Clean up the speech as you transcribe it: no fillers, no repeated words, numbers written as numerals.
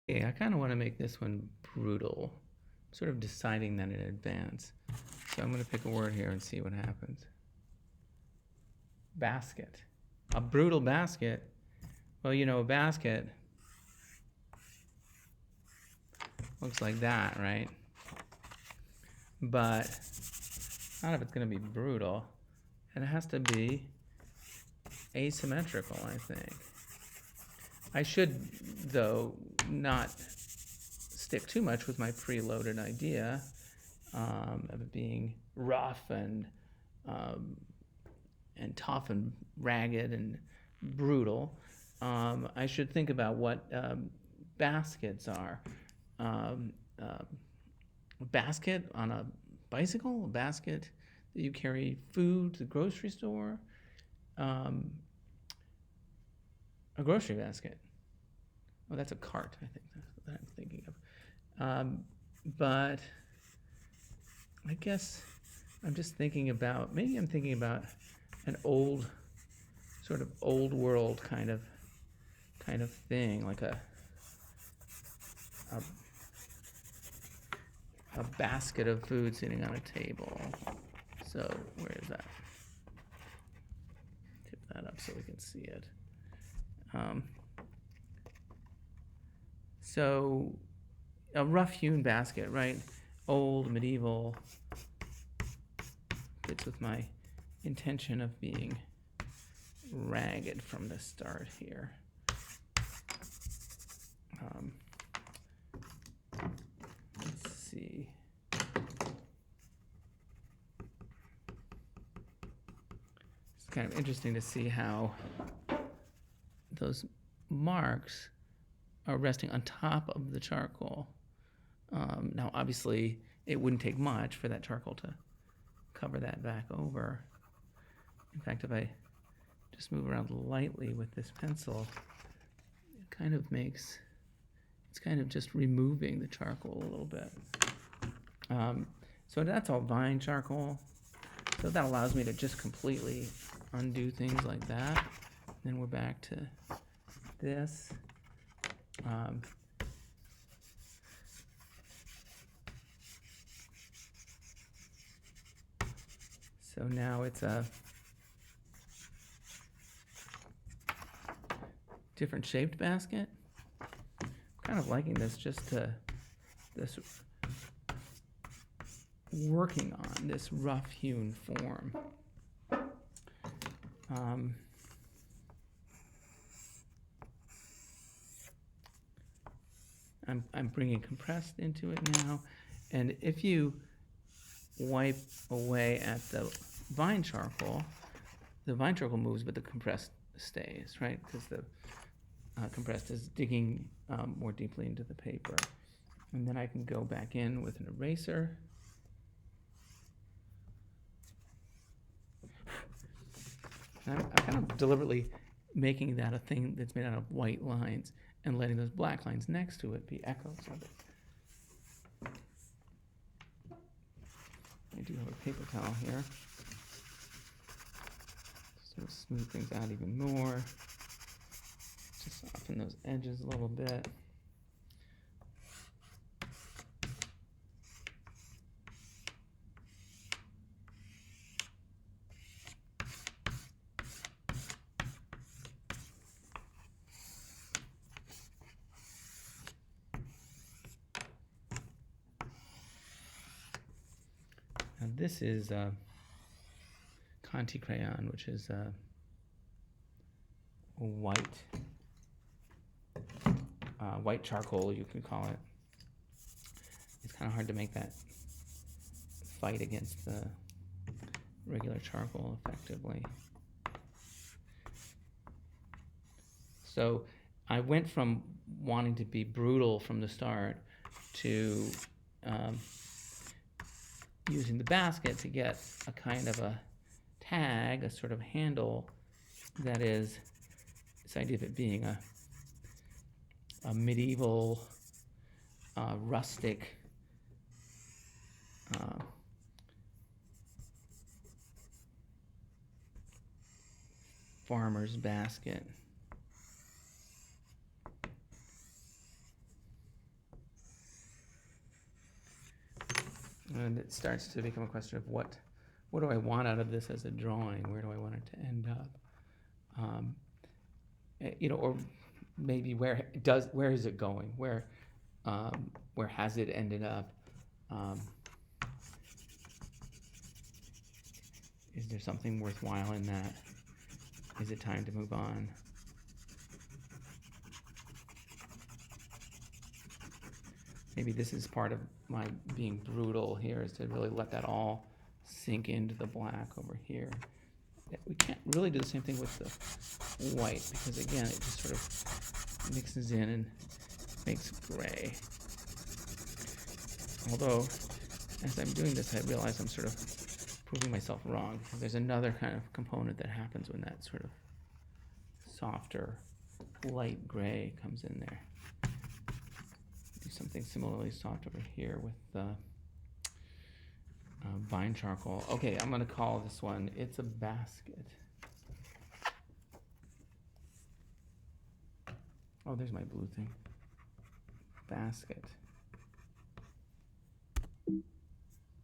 I kind of want to make this one brutal. I'm sort of deciding that in advance. So I'm going to pick a word here and see what happens. Basket. A brutal basket. Well, a basket looks like that, right? But not if it's going to be brutal. It has to be asymmetrical, I think. I should, though, not stick too much with my preloaded idea of it being rough and tough and ragged and brutal. I should think about what baskets are. A basket on a bicycle, a basket that you carry food to the grocery store, um, a grocery basket. Oh, that's a cart, I think that's what I'm thinking of. But I guess I'm just thinking about, maybe I'm thinking about an old, sort of old world kind of thing, like a basket of food sitting on a table. So where is that? Tip that up so we can see it. So a rough-hewn basket, right? Old, medieval. Fits with my intention of being ragged from the start here. Let's see. It's kind of interesting to see how those marks are resting on top of the charcoal. Now, obviously, it wouldn't take much for that charcoal to cover that back over. In fact, if I just move around lightly with this pencil, it kind of makes, it's kind of just removing the charcoal a little bit. So that's all vine charcoal. So that allows me to just completely undo things like that. Then we're back to this. So now it's a different shaped basket. I'm kind of liking this, this working on this rough hewn form. I'm bringing compressed into it now, and if you wipe away at the vine charcoal moves, but the compressed stays, right? Because the compressed is digging more deeply into the paper. And then I can go back in with an eraser. I'm kind of deliberately making that a thing that's made out of white lines and letting those black lines next to it be echoes of it. I do have a paper towel here. Sort of smooth things out even more. Just soften those edges a little bit. Now this is Conti crayon, which is white charcoal, you can call it. It's kind of hard to make that fight against the regular charcoal effectively. So I went from wanting to be brutal from the start to using the basket to get a kind of a tag, a sort of handle that is this idea of it being a medieval, rustic farmer's basket. And it starts to become a question of what do I want out of this as a drawing? Where do I want it to end up? Or maybe where is it going? Where has it ended up? Is there something worthwhile in that? Is it time to move on? Maybe this is part of my being brutal here, is to really let that all sink into the black over here. We can't really do the same thing with the white, because again, it just sort of mixes in and makes gray. Although, as I'm doing this, I realize I'm sort of proving myself wrong, because there's another kind of component that happens when that sort of softer light gray comes in there. Do something similarly soft over here with the vine charcoal. Okay, I'm gonna call this one, it's a basket. Oh, there's my blue thing. Basket.